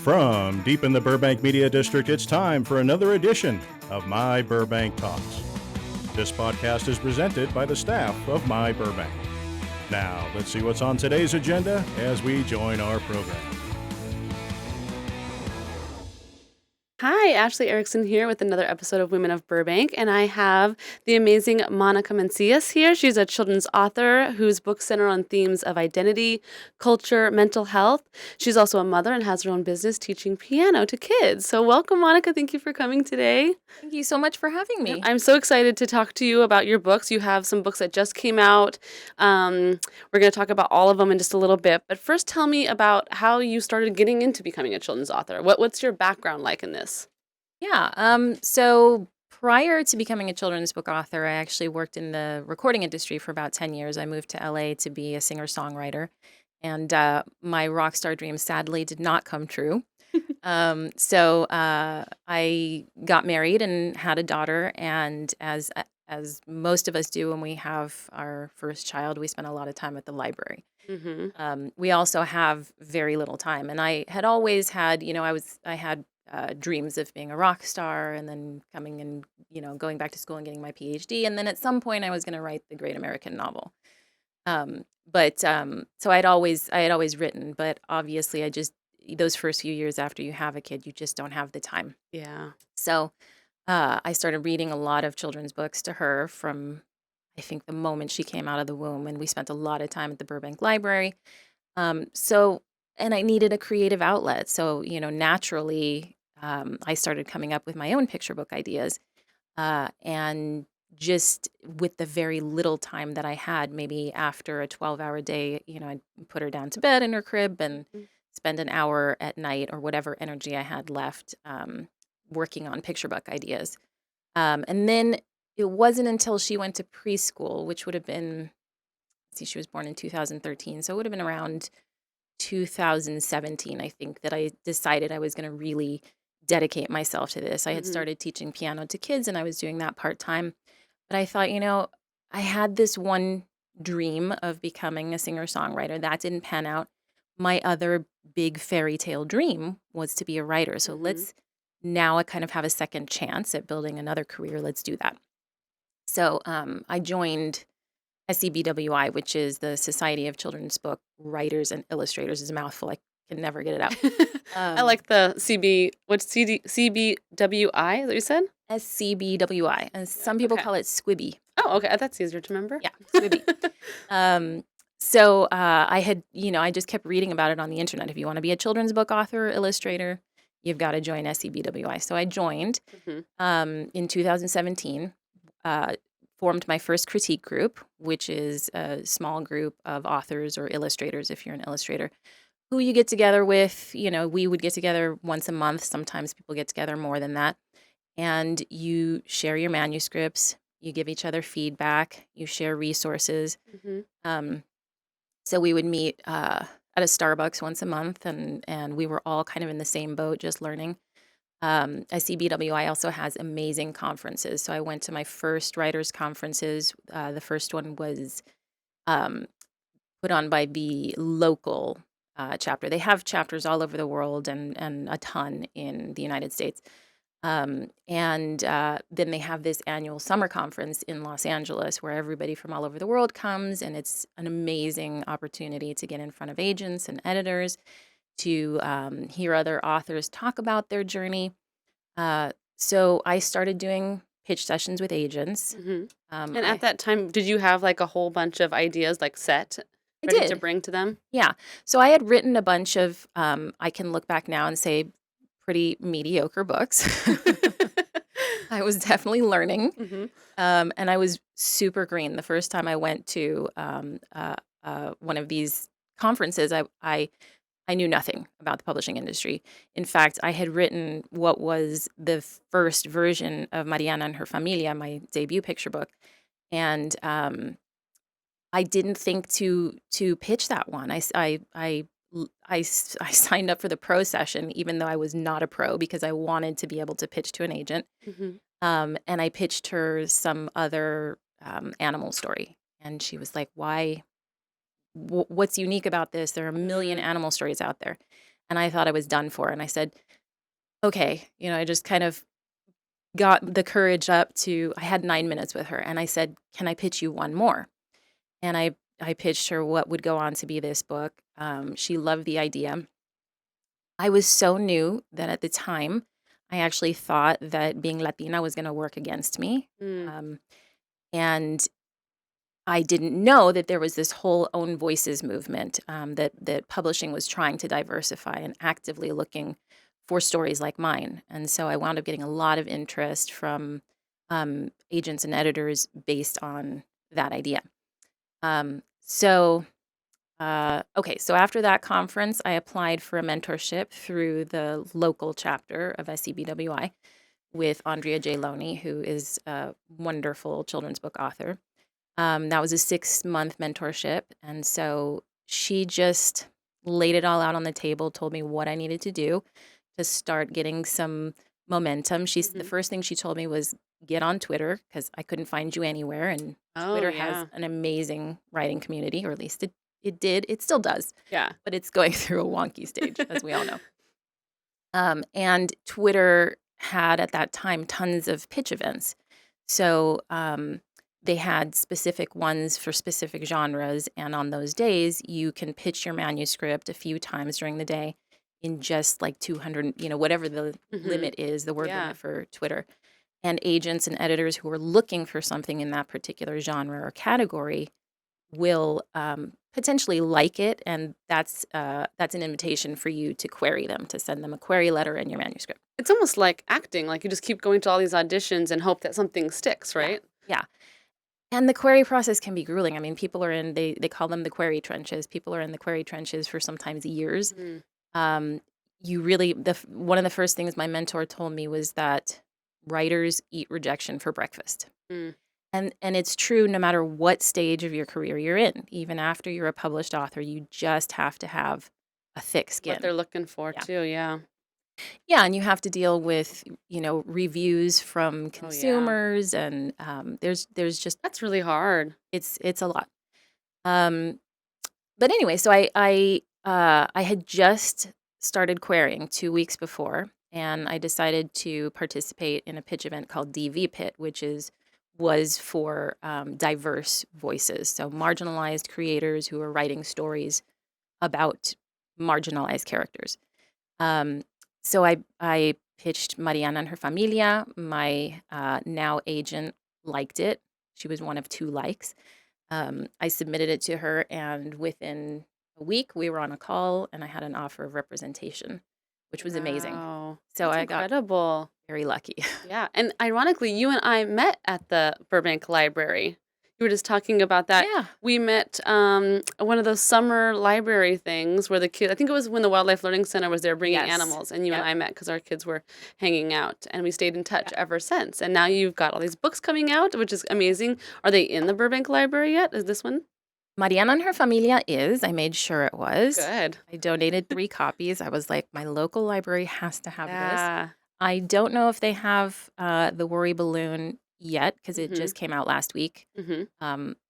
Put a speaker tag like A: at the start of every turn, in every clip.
A: From deep in the Burbank Media District, it's time for another edition of My Burbank Talks. This podcast is presented by the staff of myBurbank. Now, let's see what's on today's agenda as we join our program.
B: Hi, Ashley Erikson here with another episode of Women of Burbank, and I have the amazing Monica Mancillas here. She's a children's author whose books center on themes of identity, culture, mental health. She's also a mother and has her own business teaching piano to kids. So welcome, Monica. Thank you for coming today.
C: Thank you so much for having me.
B: I'm so excited to talk to you about your books. You have some books that just came out. We're going to talk about all of them in just a little bit, but first tell me about how you started getting into becoming a children's author. What's your background like in this?
C: So prior to becoming a children's book author, I actually worked in the recording industry for about 10 years. I moved to LA to be a singer-songwriter, and my rock star dream sadly did not come true. So I got married and had a daughter, and as most of us do when we have our first child, we spend a lot of time at the library.
B: Mm-hmm.
C: We also have very little time, and I had always had, I had dreams of being a rock star, and then coming and going back to school and getting my PhD, and then at some point I was going to write the great American novel. So I had always written, but obviously those first few years after you have a kid, you just don't have the time.
B: Yeah.
C: So I started reading a lot of children's books to her from, I think, the moment she came out of the womb, and we spent a lot of time at the Burbank Library. And I needed a creative outlet. So, naturally, I started coming up with my own picture book ideas. And just with the very little time that I had, maybe after a 12-hour day, I'd put her down to bed in her crib and spend an hour at night or whatever energy I had left working on picture book ideas. And then it wasn't until she went to preschool, which would have been, she was born in 2013, so it would have been around 2017, I think, that I decided I was going to really dedicate myself to this. I had started teaching piano to kids, and I was doing that part-time. But I thought, I had this one dream of becoming a singer-songwriter. That didn't pan out. My other big fairy tale dream was to be a writer. So let's now I kind of have a second chance at building another career. Let's do that. So I joined SCBWI, which is the Society of Children's Book Writers and Illustrators. Is a mouthful. I can never get it out.
B: I like the CBWI, is that what you said?
C: SCBWI. And some people call it Squibby.
B: Oh, okay. That's easier to remember.
C: Yeah, Squibby. So I just kept reading about it on the internet. If you want to be a children's book author or illustrator, you've got to join SCBWI. So I joined in 2017. Formed my first critique group, which is a small group of authors or illustrators, if you're an illustrator, who you get together with. We would get together once a month. Sometimes people get together more than that. And you share your manuscripts. You give each other feedback. You share resources. So we would meet at a Starbucks once a month, and we were all kind of in the same boat, just learning. CBWI also has amazing conferences. So I went to my first writers' conferences. The first one was put on by the local chapter. They have chapters all over the world and a ton in the United States. And then they have this annual summer conference in Los Angeles where everybody from all over the world comes, and it's an amazing opportunity to get in front of agents and editors, to hear other authors talk about their journey. So I started doing pitch sessions with agents.
B: And at that time, did you have like a whole bunch of ideas set ready to bring to them?
C: Yeah. So I had written a bunch of, I can look back now and say, pretty mediocre books. I was definitely learning. And I was super green. The first time I went to one of these conferences, I knew nothing about the publishing industry. In fact, I had written what was the first version of Mariana and Her Familia, my debut picture book, and I didn't think to pitch that one. I signed up for the pro session, even though I was not a pro, because I wanted to be able to pitch to an agent. And I pitched her some other animal story, and she was like, "Why? What's unique about this? There are a million animal stories out there." and I thought I was done for. And I said, okay, I just kind of got the courage up to, I had 9 minutes with her, and I said, can I pitch you one more? And I pitched her what would go on to be this book. She loved the idea. I was so new that at the time, I actually thought that being Latina was going to work against me.
B: Mm.
C: And I didn't know that there was this whole own voices movement, that publishing was trying to diversify and actively looking for stories like mine. And so I wound up getting a lot of interest from agents and editors based on that idea. So after that conference, I applied for a mentorship through the local chapter of SCBWI with Andrea J. Loney, who is a wonderful children's book author. That was a 6-month mentorship. And so she just laid it all out on the table, told me what I needed to do to start getting some momentum. The first thing she told me was get on Twitter, because I couldn't find you anywhere. And Twitter has an amazing writing community, or at least it did. It still does.
B: Yeah.
C: But it's going through a wonky stage, as we all know. And Twitter had at that time tons of pitch events. So they had specific ones for specific genres. And on those days, you can pitch your manuscript a few times during the day in just like 200, whatever the limit is, the word limit for Twitter. And agents and editors who are looking for something in that particular genre or category will potentially like it, and that's an invitation for you to query them, to send them a query letter and your manuscript.
B: It's almost like acting, like you just keep going to all these auditions and hope that something sticks, right?
C: Yeah. And the query process can be grueling. I mean, people are they call them the query trenches. People are in the query trenches for sometimes years. You really, one of the first things my mentor told me was that writers eat rejection for breakfast. And it's true no matter what stage of your career you're in. Even after you're a published author, you just have to have a thick skin.
B: What they're looking for too, yeah.
C: Yeah, and you have to deal with, reviews from consumers, and there's just
B: That's really hard.
C: it's a lot. But anyway, so I had just started querying 2 weeks before, and I decided to participate in a pitch event called DV Pit, which was for diverse voices, so marginalized creators who are writing stories about marginalized characters. So I pitched Mariana and Her Familia. My now agent liked it. She was one of 2 likes. I submitted it to her, and within a week, we were on a call, and I had an offer of representation, which was amazing.
B: Wow.
C: So
B: That's
C: I got
B: incredible.
C: very lucky.
B: Yeah, and ironically, you and I met at the Burbank Library. You were just talking about that.
C: Yeah.
B: We met one of those summer library things where the kids, I think it was when the Wildlife Learning Center was there bringing
C: Yes.
B: animals, and you and
C: Yep.
B: I met because our kids were hanging out, and we stayed in touch ever since. And now you've got all these books coming out, which is amazing. Are they in the Burbank Library yet? Is this one?
C: Mariana and Her Familia is. I made sure it was.
B: Good.
C: I donated 3 copies. I was like, my local library has to have this.
B: Yeah.
C: I don't know if they have the Worry Balloon yet, because it just came out last week.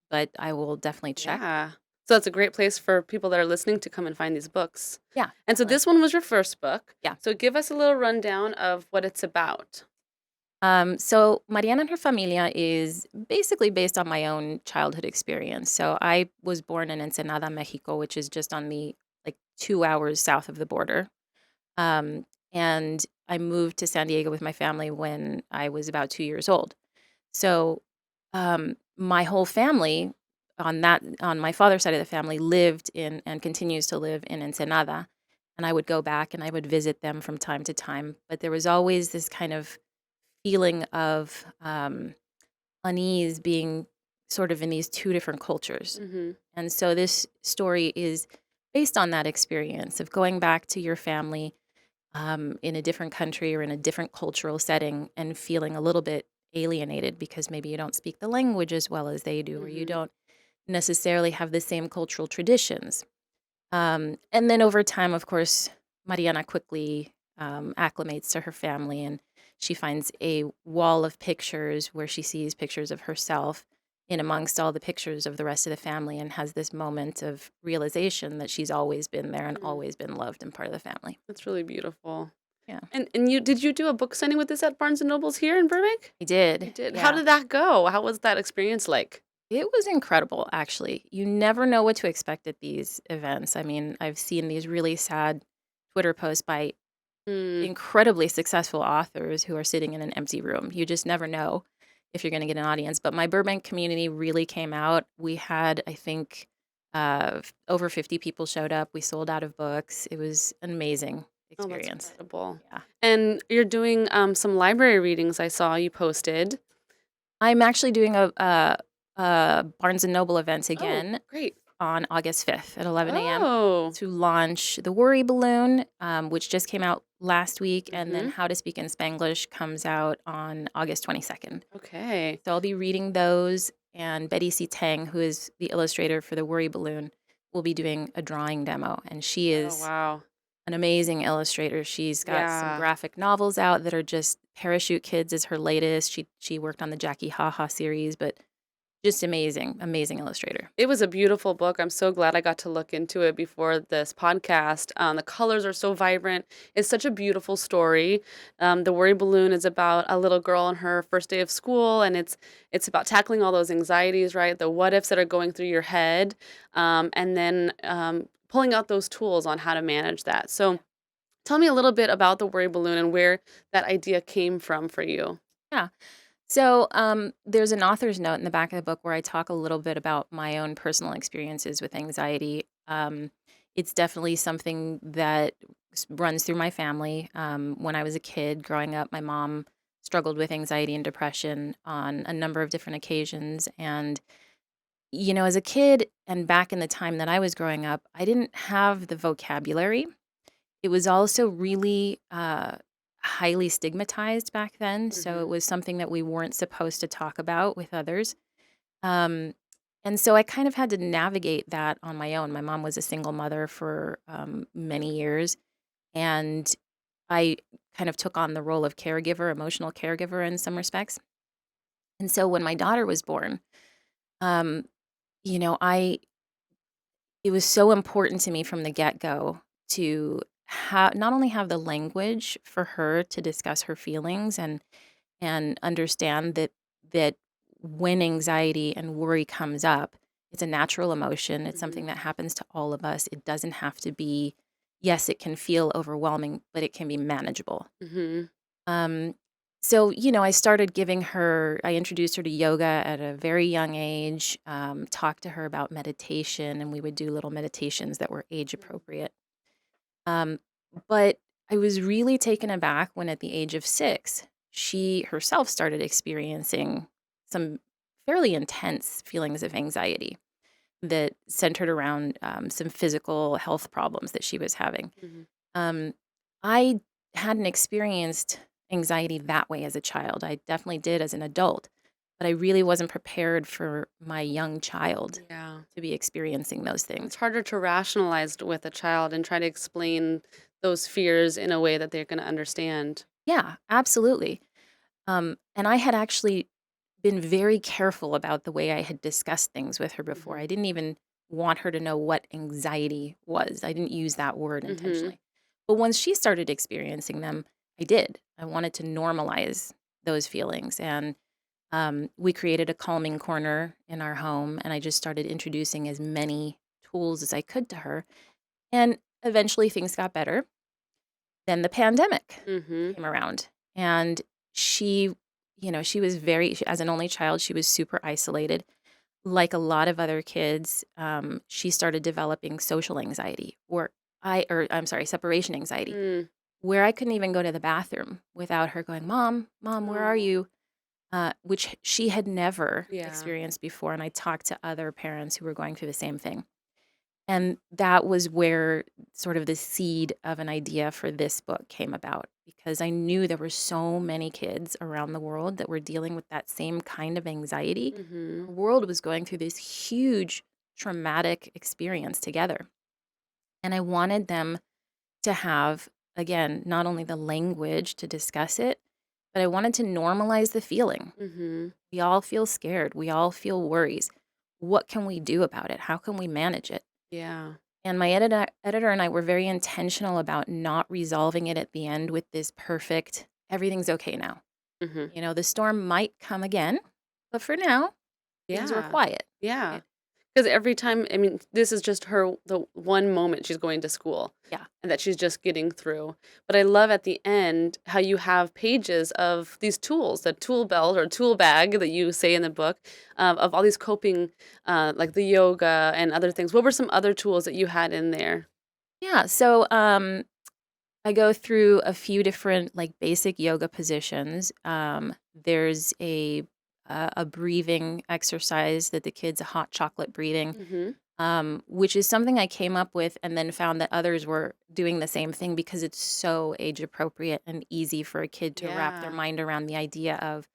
C: But I will definitely check.
B: Yeah. So it's a great place for people that are listening to come and find these books.
C: Yeah.
B: And so
C: definitely.
B: this one was your first book.
C: Yeah.
B: So give us a little rundown of what it's about.
C: So Mariana and Her Familia is basically based on my own childhood experience. So I was born in Ensenada, Mexico, which is just on the 2 hours south of the border. And I moved to San Diego with my family when I was about 2 years old. So my whole family on my father's side of the family lived in and continues to live in Ensenada. And I would go back and I would visit them from time to time. But there was always this kind of feeling of unease being sort of in these 2 different cultures. And so this story is based on that experience of going back to your family in a different country or in a different cultural setting and feeling a little bit alienated because maybe you don't speak the language as well as they do, or you don't necessarily have the same cultural traditions. And then over time, of course, Mariana quickly acclimates to her family, and she finds a wall of pictures where she sees pictures of herself in amongst all the pictures of the rest of the family and has this moment of realization that she's always been there and
B: Mm,
C: always been loved and part of the family.
B: that's really beautiful.
C: Yeah,
B: And did you do a book signing with this at Barnes and Nobles here in Burbank?
C: I
B: You
C: did.
B: did. How
C: Yeah.
B: did that go? How was that experience like?
C: It was incredible, actually. You never know what to expect at these events. I mean, I've seen these really sad Twitter posts by
B: Mm.
C: incredibly successful authors who are sitting in an empty room. You just never know if you're going to get an audience. But my Burbank community really came out. We had, I think, over 50 people showed up. We sold out of books. It was an amazing
B: Oh, that's
C: experience.
B: incredible.
C: Yeah.
B: And you're doing some library readings I saw you posted.
C: I'm actually doing a Barnes and Noble event
B: Oh,
C: again
B: great.
C: on August 5th at 11 a.m.
B: Oh.
C: to launch The Worry Balloon, which just came out last week, and then
B: Mhm.
C: How to Speak in Spanglish comes out on August 22nd.
B: Okay.
C: So I'll be reading those, and Betty C. Tang, who is the illustrator for The Worry Balloon, will be doing a drawing demo, and she
B: Oh,
C: is
B: wow.
C: an amazing illustrator. She's got some
B: Yeah.
C: graphic novels out that are just Parachute Kids is her latest. She worked on the Jackie Haha series, but just amazing, amazing illustrator.
B: It was a beautiful book. I'm so glad I got to look into it before this podcast. The colors are so vibrant. It's such a beautiful story. The Worry Balloon is about a little girl on her first day of school, and it's about tackling all those anxieties, right? The what ifs that are going through your head, and then pulling out those tools on how to manage that. So, tell me a little bit about the Worry Balloon and where that idea came from for you.
C: Yeah. So there's an author's note in the back of the book where I talk a little bit about my own personal experiences with anxiety. It's definitely something that runs through my family. When I was a kid growing up, my mom struggled with anxiety and depression on a number of different occasions. And, as a kid and back in the time that I was growing up, I didn't have the vocabulary. It was also really highly stigmatized back then, so it
B: Hmm.
C: was something that we weren't supposed to talk about with others. Um, and so I kind of had to navigate that on my own. My mom was a single mother for many years, and I kind of took on the role of caregiver, emotional caregiver in some respects. And so when my daughter was born, um, I it was so important to me from the get-go to not only have the language for her to discuss her feelings and understand that when anxiety and worry comes up, it's a natural emotion. It's
B: Hmm.
C: something that happens to all of us. It doesn't have to be, yes, it can feel overwhelming, but it can be manageable.
B: Hmm.
C: Um, so, I introduced her to yoga at a very young age, talked to her about meditation, and we would do little meditations that were age appropriate. Um, but I was really taken aback when at the age of 6, she herself started experiencing some fairly intense feelings of anxiety that centered around some physical health problems that she was having.
B: Hmm.
C: Um, I hadn't experienced anxiety that way as a child. I definitely did as an adult, but I really wasn't prepared for my young child
B: Yeah.
C: to be experiencing those
B: It's
C: things.
B: harder to rationalize with a child and try to explain those fears in a way that they're gonna understand.
C: Yeah, absolutely. And I had actually been very careful about the way I had discussed things with her before.
B: Mhm.
C: I didn't even want her to know what anxiety was. I didn't use that word
B: Mhm.
C: intentionally. But once she started experiencing them, I did. I wanted to normalize those feelings. And we created a calming corner in our home. And I just started introducing as many tools as I could to her. And eventually things got better. Then the pandemic
B: Mhm.
C: came around. And she, she was as an only child, she was super isolated. Like a lot of other kids, she started developing social anxiety, or I'm sorry, separation anxiety,
B: Mm.
C: where I couldn't even go to the bathroom without her going, "Mom, Mom, where are
B: Oh.
C: you?" Which she had never
B: Yeah.
C: experienced before. And I talked to other parents who were going through the same thing. And that was where sort of the seed of an idea for this book came about, because I knew there were so many kids around the world that were dealing with that same kind of anxiety.
B: Mhm.
C: Our world was going through this huge traumatic experience together. And I wanted them to have, again, not only the language to discuss it, but I wanted to normalize the feeling.
B: Mm-hmm.
C: We all feel scared. We all feel worries. What can we do about it? How can we manage it?
B: Yeah.
C: And my editor and I were very intentional about not resolving it at the end with this perfect, everything's okay now.
B: Mm-hmm.
C: The storm might come again, but for now, things were
B: Yeah.
C: quiet.
B: Yeah.
C: Right?
B: Because every time, I mean, this is just the one moment she's going to school.
C: Yeah.
B: And that she's just getting through. But I love at the end how you have pages of these tools, the tool belt or tool bag that you say in the book, of all these coping, like the yoga and other things. What were some other tools that you had in there?
C: Yeah. So I go through a few different like basic yoga positions. There's a breathing exercise that the kids, a hot chocolate breathing,
B: Mm-hmm.
C: which is something I came up with and then found that others were doing the same thing because it's so age appropriate and easy for a kid to wrap their
B: Yeah.
C: mind around the idea of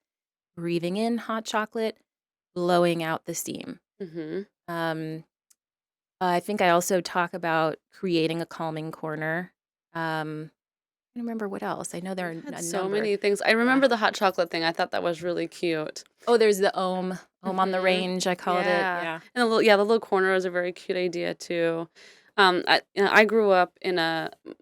C: breathing in hot chocolate, blowing out the steam.
B: Mm-hmm.
C: Um, I think I also talk about creating a calming corner. I don't remember what else. I know there are a
B: So
C: number.
B: many things. I
C: Yeah.
B: remember the hot chocolate thing. I thought that was really cute.
C: Oh, there's the Om on the
B: Mhm.
C: range, I called it.
B: Yeah.
C: Yeah.
B: And the little corner is a very cute idea too. I grew up in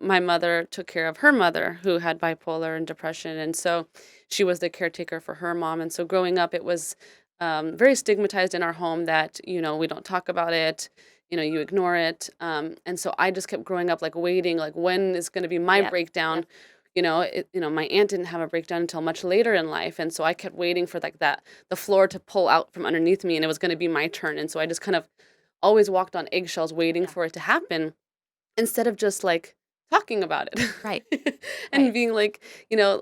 B: my mother took care of her mother who had bipolar and depression, and so she was the caretaker for her mom. And so growing up, it was very stigmatized in our home that we don't talk about it. You ignore it. And so I just kept growing up like waiting, like when is going to be my
C: Yep.
B: breakdown.
C: Yep.
B: My aunt didn't have a breakdown until much later in life, and so I kept waiting for like the floor to pull out from underneath me, and it was going to be my turn. And so I just kind of always walked on eggshells, waiting
C: Yeah.
B: for it to happen, instead of just like talking about it,
C: Right.
B: and
C: Right.
B: being like,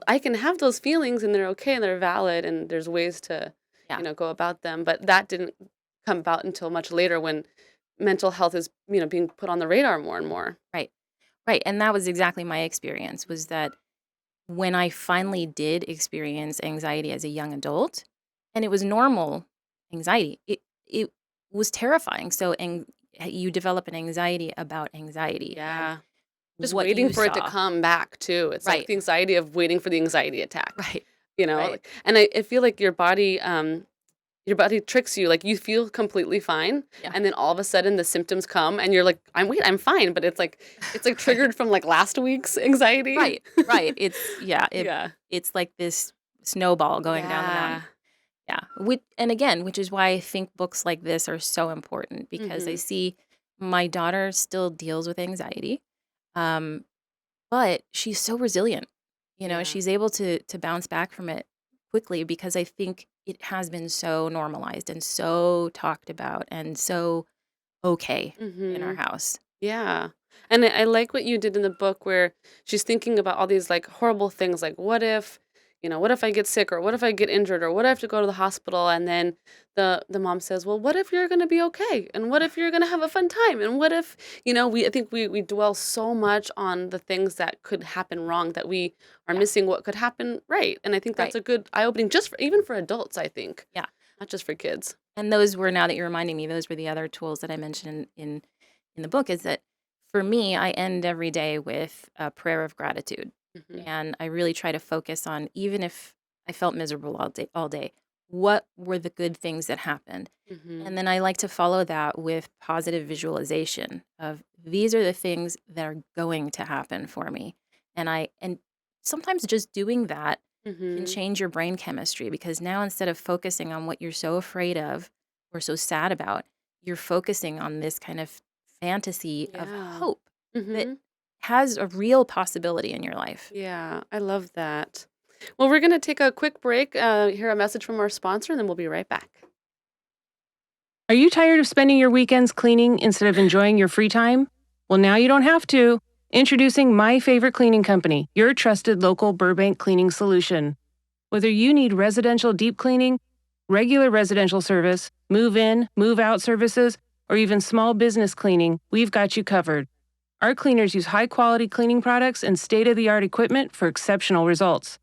B: I can have those feelings, and they're okay, and they're valid, and there's ways to,
C: Yeah.
B: go about them. But that didn't come about until much later when mental health is, being put on the radar more and more.
C: Right. Right. And that was exactly my experience, was that when I finally did experience anxiety as a young adult, and it was normal anxiety, it was terrifying. So you develop an anxiety about anxiety and
B: Yeah. Just
C: what
B: waiting
C: you
B: for it to
C: saw.
B: come back too. It's like
C: Right.
B: the anxiety of waiting for the anxiety attack,
C: Right. Right.
B: like, and I feel like your body tricks you. Like you feel completely fine,
C: Yeah.
B: and then all of a sudden the symptoms come, and you're like, I'm fine, but it's like triggered from like last week's anxiety.
C: Right. Right.
B: Yeah.
C: It's like this snowball going down the mountain. Yeah. Which is why I think books like this are so important, because I
B: Mhm.
C: see my daughter still deals with anxiety, um, but she's so resilient.
B: Yeah.
C: She's able to bounce back from it quickly because I think it has been so normalized and so talked about and so okay in our
B: Mhm.
C: house.
B: Yeah. And I like what you did in the book where she's thinking about all these like horrible things like what if I get sick, or what if I get injured, or what if I have to go to the hospital, and then the mom says, "Well, what if you're going to be okay? And what if you're going to have a fun time? And what if, I think we dwell so much on the things that could happen wrong that we are
C: Yeah.
B: missing what could happen right." And I think that's
C: Right.
B: a good eye-opening even for adults, I think.
C: Yeah.
B: Not just for kids.
C: And those were, now that you're reminding me, those were the other tools that I mentioned in the book, is that for me, I end every day with a prayer of gratitude.
B: Mhm.
C: And I really try to focus on, even if I felt miserable all day, what were the good things that happened?
B: Mhm.
C: And then I like to follow that with positive visualization of, these are the things that are going to happen for me. And sometimes just doing that can
B: Mhm.
C: change your brain chemistry, because now, instead of focusing on what you're so afraid of or so sad about, you're focusing on this kind of fantasy of
B: Yeah.
C: hope that
B: Mhm.
C: has a real possibility in your life.
B: Yeah, I love that. Well, we're going to take a quick break, hear a message from our sponsor, and then we'll be right back.
D: Are you tired of spending your weekends cleaning instead of enjoying your free time? Well, now you don't have to. Introducing My Favorite Cleaning Company, your trusted local Burbank cleaning solution. Whether you need residential deep cleaning, regular residential service, move in, move out services, or even small business cleaning, we've got you covered. Our cleaners use high quality cleaning products and state of the art equipment for exceptional results.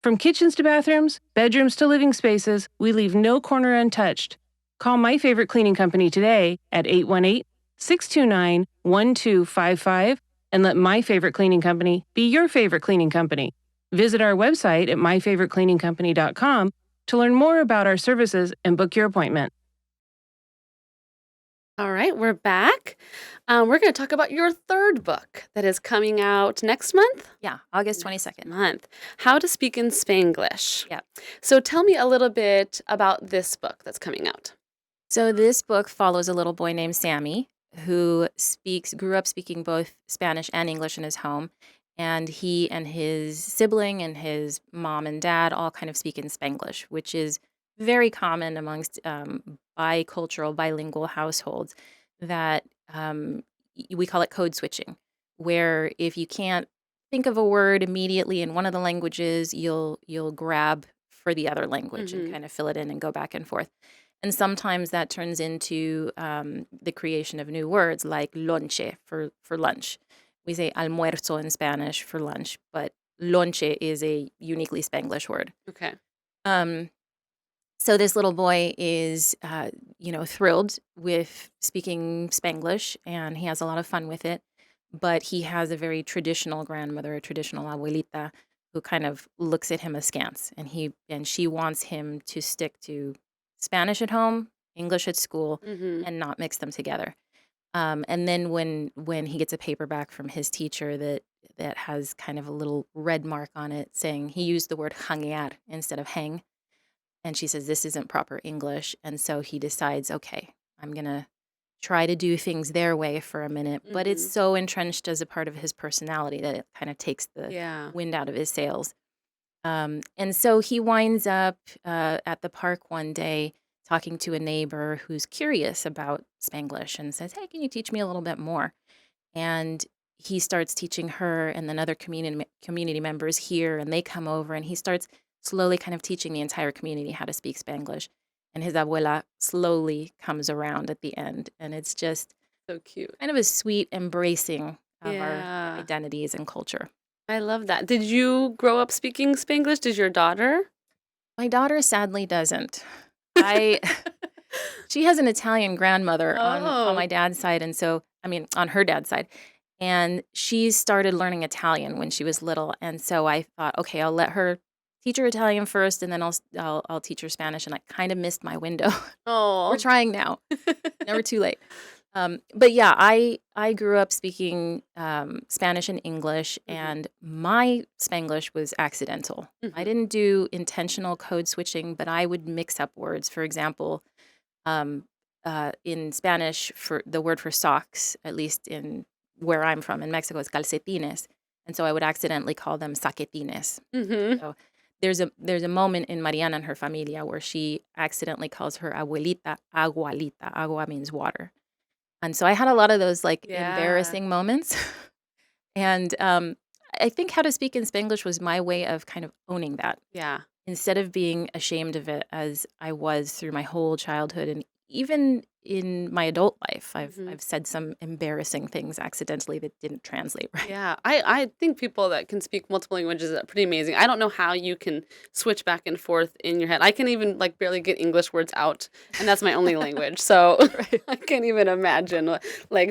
D: From kitchens to bathrooms, bedrooms to living spaces, we leave no corner untouched. Call My Favorite Cleaning Company today at 818-629-1255 and let My Favorite Cleaning Company be your favorite cleaning company. Visit our website at myfavoritecleaningcompany.com to learn more about our services and book your appointment.
B: All right, we're back. We're going to talk about your third book that is coming out next month.
C: Yeah, August 22nd.
B: Month. How to Speak in Spanglish.
C: Yeah.
B: So tell me a little bit about this book that's coming out.
C: So this book follows a little boy named Sammy who grew up speaking both Spanish and English in his home. And he and his sibling and his mom and dad all kind of speak in Spanglish, which is very common amongst bicultural, bilingual households that we call it code switching, where if you can't think of a word immediately in one of the languages, you'll grab for the other language and kind of fill it in and go back and forth. And sometimes that turns into the creation of new words like lonche for lunch. We say almuerzo in Spanish for lunch, but lonche is a uniquely Spanglish word.
B: Okay.
C: So this little boy is, thrilled with speaking Spanglish, and he has a lot of fun with it. But he has a very traditional grandmother, a traditional abuelita, who kind of looks at him askance, and she wants him to stick to Spanish at home, English at school, and not mix them together. And then when he gets a paperback from his teacher that has kind of a little red mark on it saying he used the word hangear instead of hang, and she says this isn't proper English, and so he decides, okay, I'm gonna try to do things their way for a minute, but it's so entrenched as a part of his personality that it kind of takes the wind out of his sails. And so he winds up at the park one day talking to a neighbor who's curious about Spanglish and says, hey, can you teach me a little bit more? And he starts teaching her and then other community members here, and they come over, and he starts slowly kind of teaching the entire community how to speak Spanglish. And his abuela slowly comes around at the end, and it's just
B: so cute.
C: Kind of a sweet embracing of our identities and culture.
B: I love that. Did you grow up speaking Spanglish? Did your daughter?
C: My daughter sadly doesn't. She has an Italian grandmother on my dad's side, and so, on her dad's side. And she started learning Italian when she was little, and so I thought, okay, I'll let her teach her Italian first, and then I'll teach her Spanish, and I kind of missed my window.
B: Oh,
C: We're trying now. Never too late. But yeah, I grew up speaking Spanish and English, and my Spanglish was accidental. I didn't do intentional code switching, but I would mix up words. For example, in Spanish, for the word for socks, at least in where I'm from in Mexico, is calcetines, and so I would accidentally call them saquetines. So there's a moment in Mariana and Her Familia where she accidentally calls her abuelita agualita. Agua means water. And so I had a lot of those embarrassing moments. And I think How to Speak in Spanglish was my way of kind of owning that.
B: Yeah.
C: Instead of being ashamed of it as I was through my whole childhood and even in my adult life, I've said some embarrassing things accidentally that didn't translate right.
B: Yeah, I think people that can speak multiple languages are pretty amazing. I don't know how you can switch back and forth in your head. I can even barely get English words out, and that's my only language. So I can't even imagine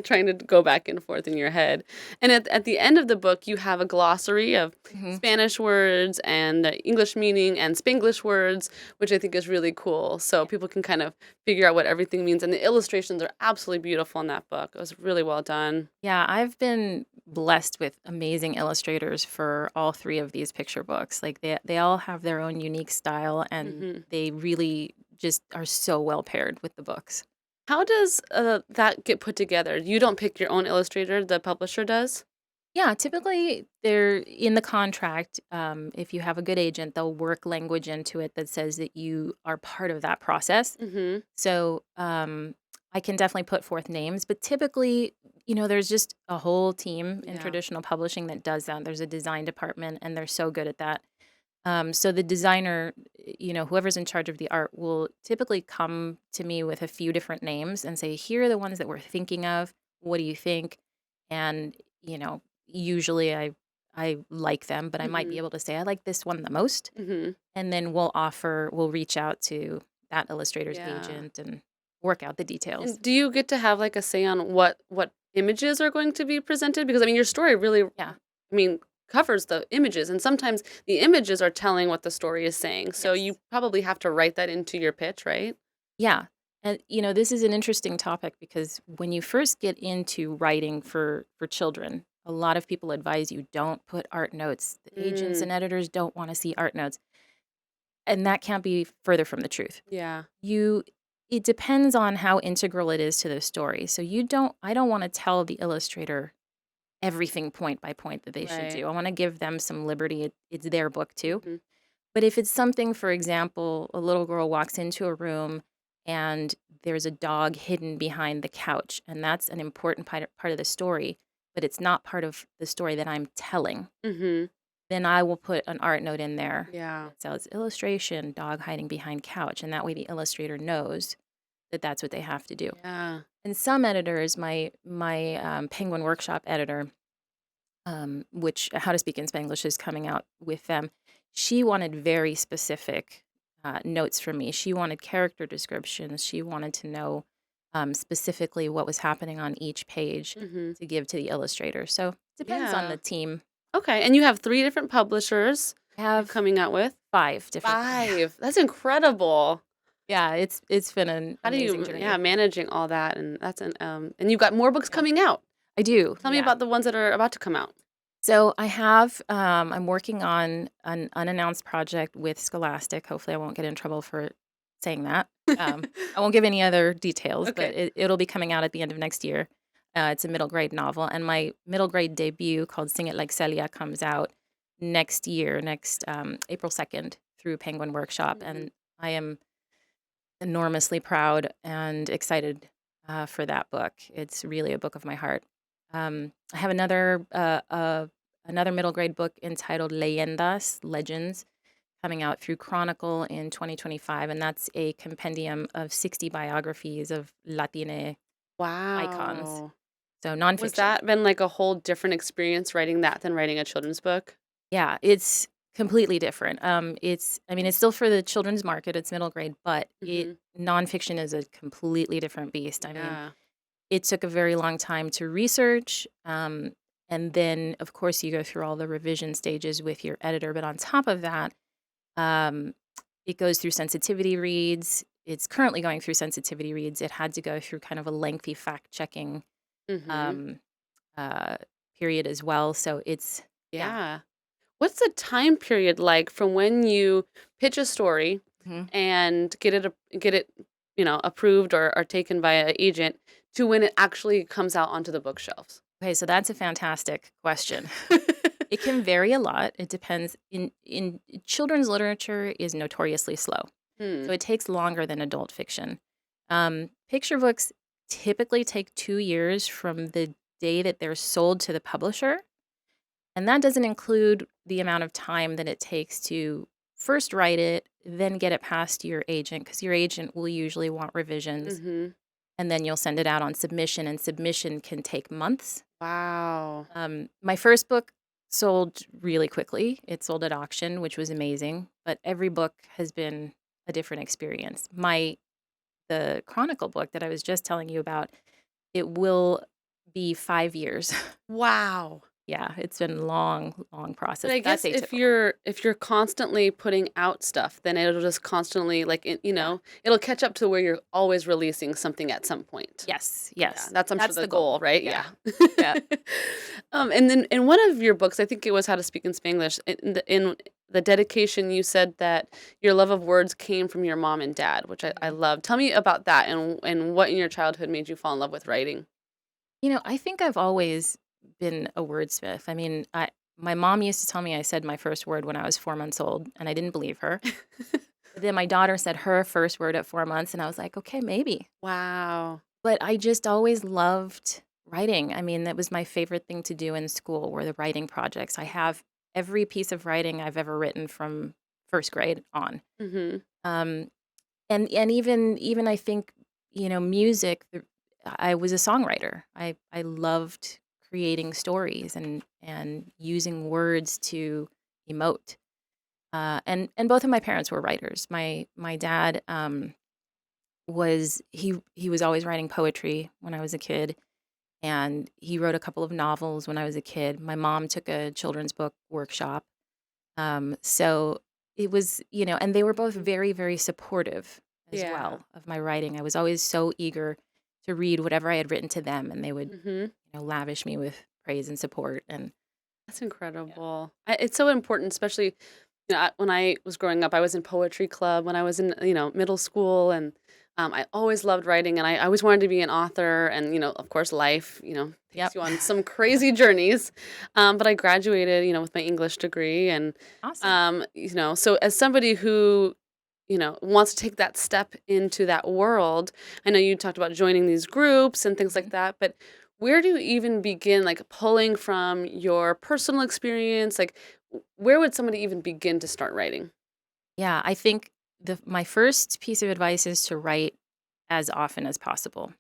B: trying to go back and forth in your head. And at the end of the book, you have a glossary of Spanish words and English meaning and Spanglish words, which I think is really cool. So people can kind of figure out what everything means. And the illustrations are absolutely beautiful in that book. It was really well done.
C: Yeah, I've been blessed with amazing illustrators for all three of these picture books. They all have their own unique style, and they really just are so well paired with the books.
B: How does that get put together? You don't pick your own illustrator, the publisher does?
C: Yeah, typically they're in the contract. If you have a good agent, they'll work language into it that says that you are part of that process. So I can definitely put forth names, but typically, there's just a whole team in traditional publishing that does that. There's a design department, and they're so good at that. So the designer, whoever's in charge of the art will typically come to me with a few different names and say, here are the ones that we're thinking of. What do you think? And, usually I like them, but I might be able to say I like this one the most. And then we'll reach out to that illustrator's agent and work out the details.
B: And do you get to have a say on what images are going to be presented? Because your story really, covers the images, and sometimes the images are telling what the story is saying. So
C: Yes.
B: you probably have to write that into your pitch, right?
C: Yeah. And this is an interesting topic because when you first get into writing for children, a lot of people advise you don't put art notes. The agents
B: Mm,
C: and editors don't want to see art notes. And that can't be further from the truth.
B: yeah.
C: You It depends on how integral it is to the story. So I don't want to tell the illustrator everything point by point that they should
B: Right.
C: do. I want to give them some liberty. It's their book too.
B: Mhm.
C: But if it's something, for example, a little girl walks into a room and there's a dog hidden behind the couch, and that's an important part of the story, but it's not part of the story that I'm telling,
B: Mhm.
C: then I will put an art note in there
B: Yeah.
C: that says illustration, dog hiding behind couch. And that way the illustrator knows that that's what they have to do.
B: Yeah.
C: And some editors, my Penguin Workshop editor, which How to Speak in Spanglish is coming out with them, she wanted very specific notes from me. She wanted character descriptions. She wanted to know specifically what was happening on each page
B: Mhm.
C: to give to the illustrator. So it depends on
B: Yeah.
C: the team.
B: Okay, and you have 3 different publishers
C: I
B: you're
C: have
B: coming out with?
C: 5 different.
B: 5. That's incredible.
C: Yeah, it's been an
B: How do
C: amazing
B: you
C: journey.
B: managing all that, and and you've got more books coming out.
C: I do.
B: Tell me
C: Yeah.
B: about the ones that are about to come out.
C: So I have, I'm working on an unannounced project with Scholastic. Hopefully, I won't get in trouble for saying that. I won't give any other details, but
B: Okay.
C: it'll be coming out at the end of next year. It's a middle grade novel, and my middle grade debut called Sing It Like Celia comes out next year, next April 2nd through Penguin Workshop.
B: Mhm.
C: And I am enormously proud and excited for that book. It's really a book of my heart. I have another middle grade book entitled Leyendas, Legends, coming out through Chronicle in 2025, and that's a compendium of 60 biographies of Latine icons.
B: Wow.
C: So
B: Was
C: nonfiction.
B: that been like a whole different experience writing that than writing a children's book?
C: Yeah, it's completely different. It's still for the children's market. It's middle grade, but
B: Mhm.
C: nonfiction is a completely different beast. I mean,
B: Yeah.
C: it took a very long time to research. And then, of course, you go through all the revision stages with your editor. But on top of that, um, it goes through sensitivity reads. It's currently going through sensitivity reads. It had to go through kind of a lengthy fact checking
B: Mhm.
C: um, uh, period as well. So yeah.
B: Yeah. What's the time period like from when you pitch a story
C: Mhm.
B: and get it, approved or taken by an agent to when it actually comes out onto the bookshelves?
C: Okay, so that's a fantastic question. It can vary a lot. It depends. In children's literature is notoriously slow.
B: Hmm.
C: So it takes longer than adult fiction. Picture books typically take 2 years from the day that they're sold to the publisher. And that doesn't include the amount of time that it takes to first write it, then get it past your agent, because your agent will usually want revisions.
B: Mhm.
C: And then you'll send it out on submission, and submission can take months.
B: Wow.
C: My first book sold really quickly. It sold at auction, which was amazing. But every book has been a different experience. The Chronicle book that I was just telling you about, it will be 5 years.
B: Wow.
C: Yeah, it's been a long, long process.
B: But I
C: That's
B: guess if
C: atypical.
B: you're constantly putting out stuff, then it'll just constantly
C: Yeah.
B: it'll catch up to where you're always releasing something at some point.
C: Yes,
B: Yeah,
C: yes.
B: that's I'm sure
C: That's
B: the
C: the
B: goal,
C: goal.
B: right?
C: Yeah.
B: Yeah.
C: Yeah.
B: And then in one of your books, I think it was How to Speak in Spanglish, in the dedication, you said that your love of words came from your mom and dad, which I
C: Mhm.
B: love. Tell me about that and what in your childhood made you fall in love with writing.
C: I think I've always been a wordsmith. I mean, my mom used to tell me I said my first word when I was 4 months old, and I didn't believe her. But then my daughter said her first word at 4 months, and I was like, okay, maybe.
B: Wow.
C: But I just always loved writing. I mean, that was my favorite thing to do in school were the writing projects. I have every piece of writing I've ever written from first grade on.
B: Mhm.
C: Um, and even I think, music, I was a songwriter. I loved creating stories and using words to emote. And both of my parents were writers. My dad he was always writing poetry when I was a kid, and he wrote a couple of novels when I was a kid. My mom took a children's book workshop. So it was, and they were both very, very supportive as
B: Yeah.
C: well of my writing. I was always so eager to read whatever I had written to them, and they would,
B: Mm-hmm.
C: lavish me with praise and support. And
B: That's incredible. It's so important, especially when I was growing up. I was in poetry club when I was in middle school, and I always loved writing, and I always wanted to be an author. And of course, life takes
C: yep,
B: you on some crazy journeys. But I graduated, with my English degree, and
C: awesome.
B: so as somebody who wants to take that step into that world, I know you talked about joining these groups and things like
C: Mhm.
B: that, but where do you even begin, like pulling from your personal experience? Like, where would somebody even begin to start writing?
C: Yeah, I think my first piece of advice is to write as often as possible.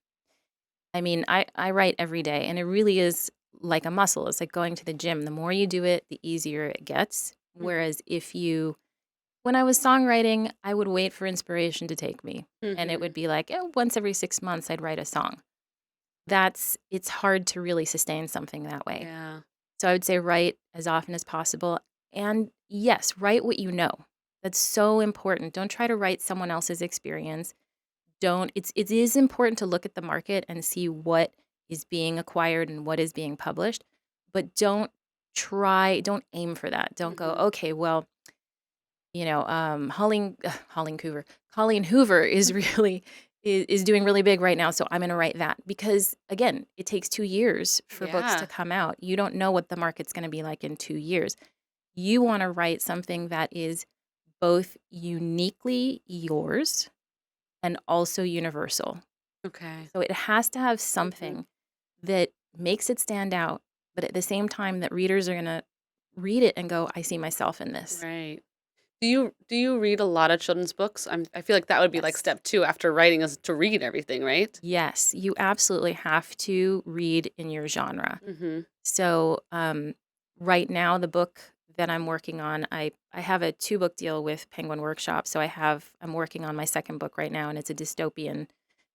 C: I mean, I write every day, and it really is like a muscle. It's like going to the gym. The more you do it, the easier it gets.
B: Mhm.
C: Whereas when I was songwriting, I would wait for inspiration to take me. And it
B: Mhm.
C: would be like, once every 6 months, I'd write a song. It's hard to really sustain something that way.
B: Yeah.
C: So I would say write as often as possible. And yes, write what you know. That's so important. Don't try to write someone else's experience. It is important to look at the market and see what is being acquired and what is being published, but don't aim for that. Don't go,
B: Mhm.
C: okay, well, Colleen Hoover is really is doing really big right now, so I'm going to write that because again, it takes 2 years for books to
B: Yeah.
C: come out. You don't know what the market's going to be like in 2 years. You want to write something that is both uniquely yours and also universal.
B: Okay.
C: So it has to have
B: Mhm.
C: something that makes it stand out, but at the same time that readers are going to read it and go, I see myself in this.
B: Right. Do you read a lot of children's books? I feel like that would be like
C: Yes.
B: step 2 after writing is to read everything, right?
C: Yes, you absolutely have to read in your genre.
B: Mhm.
C: So, right now, the book that I'm working on, I have a 2-book deal with Penguin Workshop. So I'm working on my second book right now, and it's a dystopian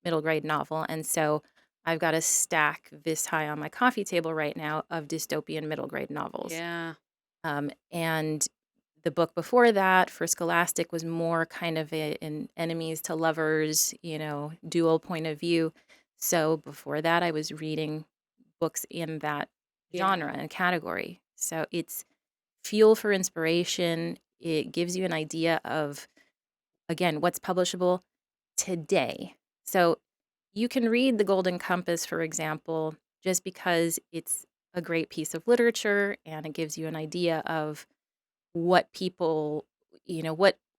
C: middle grade novel. And so I've got a stack this high on my coffee table right now of dystopian middle grade novels.
B: Yeah.
C: And the book before that for Scholastic was more kind of an enemies to lovers, dual point of view. So before that, I was reading books in that
B: Yeah.
C: genre and category. So it's fuel for inspiration. It gives you an idea of, again, what's publishable today. So you can read The Golden Compass, for example, just because it's a great piece of literature and it gives you an idea of what people,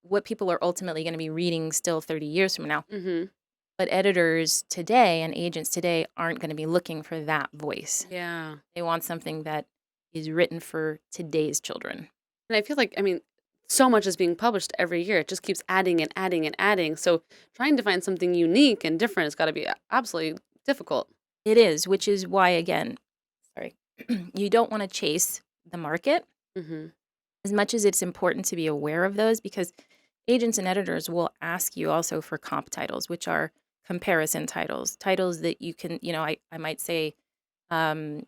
C: what people are ultimately going to be reading still 30 years from now.
B: Mhm.
C: But editors today and agents today aren't going to be looking for that voice.
B: Yeah.
C: They want something that is written for today's children.
B: And I feel like, so much is being published every year. It just keeps adding and adding and adding. So trying to find something unique and different has got to be absolutely difficult.
C: It is, which is why, again, sorry, you don't want to chase the market
B: Hmm.
C: as much as it's important to be aware of those because agents and editors will ask you also for comp titles, which are comparison titles that you can, I might say, um,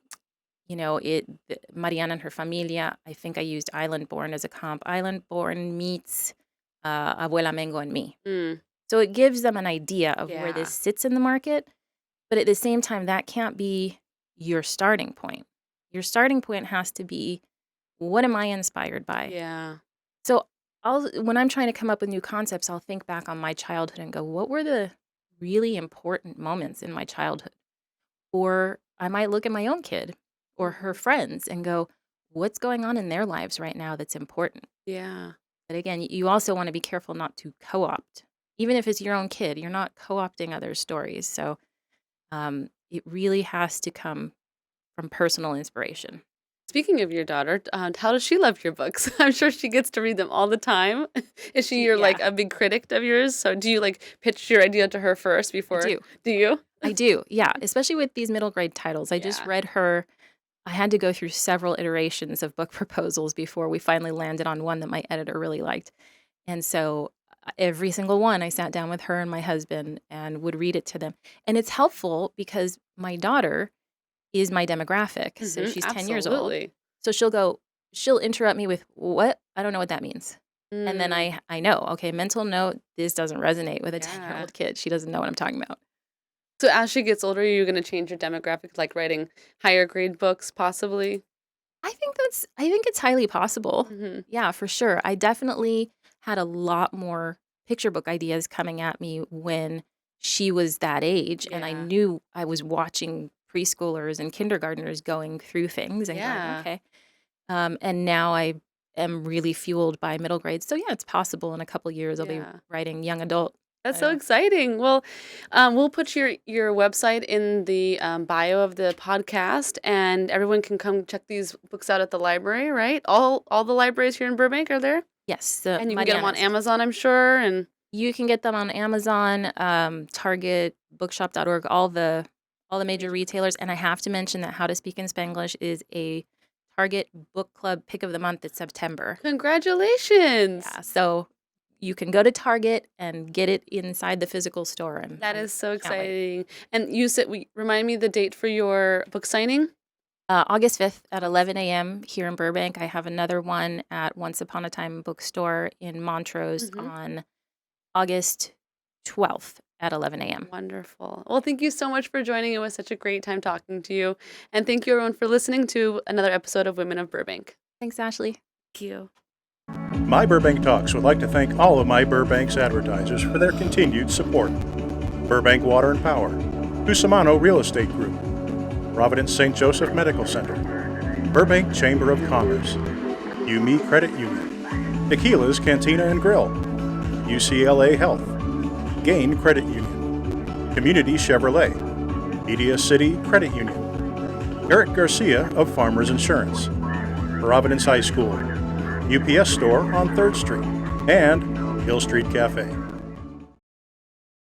C: Mariana and Her Familia, I think I used Island Born as a comp. Island Born meets Abuela Mengo and Me.
B: Mm,
C: So it gives them an idea of where this
B: yeah.
C: sits in the market, but at the same time, that can't be your starting point. Your starting point has to be, what am I inspired by?
B: Yeah.
C: So when I'm trying to come up with new concepts, I'll think back on my childhood and go, what were the really important moments in my childhood? Or I might look at my own kid or her
B: Hmm.
C: friends and go, what's going on in their lives right now that's important?
B: Yeah.
C: But again, you also want to be careful not to co opt. Even if it's your own kid, you're not co opting other stories. So it really has to come from personal inspiration.
B: Speaking of your daughter, how does she love your books? I'm sure she gets to read them all the time. Is she your
C: Yeah,
B: like a big critic of yours? So do you like pitch your idea to her first
C: I
B: before?
C: do.
B: Do you?
C: I do. Yeah. Especially with these middle grade titles. I just
B: Yeah.
C: read her. I had to go through several iterations of book proposals before we finally landed on one that my editor really liked. And so every single one, I sat down with her and my husband and would read it to them. And it's helpful because my daughter is my demographic. So she's 10 years old.
B: Absolutely.
C: So she'll interrupt me with, what? I don't know what that means. And then I know, okay, mental note, this doesn't resonate with a 10-year-old kid. She doesn't know what I'm talking about.
B: So as she gets older, you're going to change your demographic, like writing higher grade books, possibly?
C: I think it's highly possible.
B: Mm-hmm.
C: Yeah, for sure. I definitely had a lot more picture book ideas coming at me when she was that age. And I
B: Yeah.
C: knew I was watching preschoolers and kindergartners going through things and
B: Yeah.
C: going, okay. And now I am really fueled by middle grades. So yeah, it's possible in a couple years I'll be
B: Yeah.
C: writing young adult.
B: That's
C: I
B: so
C: know.
B: exciting. Well, we'll put your website in the bio of the podcast, and everyone can come check these books out at the library, right? All the libraries here in Burbank are there?
C: Yes.
B: And you can get them on
C: Mariana's.
B: Amazon, I'm sure, and
C: You can get them on Amazon, Target, bookshop.org, all the major retailers. And I have to mention that How to Speak in Spanglish is a Target book club pick of the month. It's September.
B: congratulations.
C: Yeah, so you can go to Target and get it inside the physical store. And
B: That is so
C: can't wait.
B: exciting. And you said, remind me the date for your book signing?
C: August 5th at 11 a.m. here in Burbank. I have another one at Once Upon a Time Bookstore in Montrose on August 12th at 11 a.m.
B: Wonderful. Well, thank you so much for joining. It was such a great time talking to you. And thank you, everyone, for listening to another episode of Women of Burbank.
C: Thanks, Ashley.
B: Thank you.
A: My Burbank Talks would like to thank all of My Burbank's advertisers for their continued support. Burbank Water and Power, Cusimano Real Estate Group, Providence St. Joseph Medical Center, Burbank Chamber of Commerce, UME Credit Union, Tequila's Cantina and Grill, UCLA Health, Gain Credit Union, Community Chevrolet, Media City Credit Union, Eric Garcia of Farmers Insurance, Providence High School, UPS Store on 3rd Street, and Hill Street Cafe.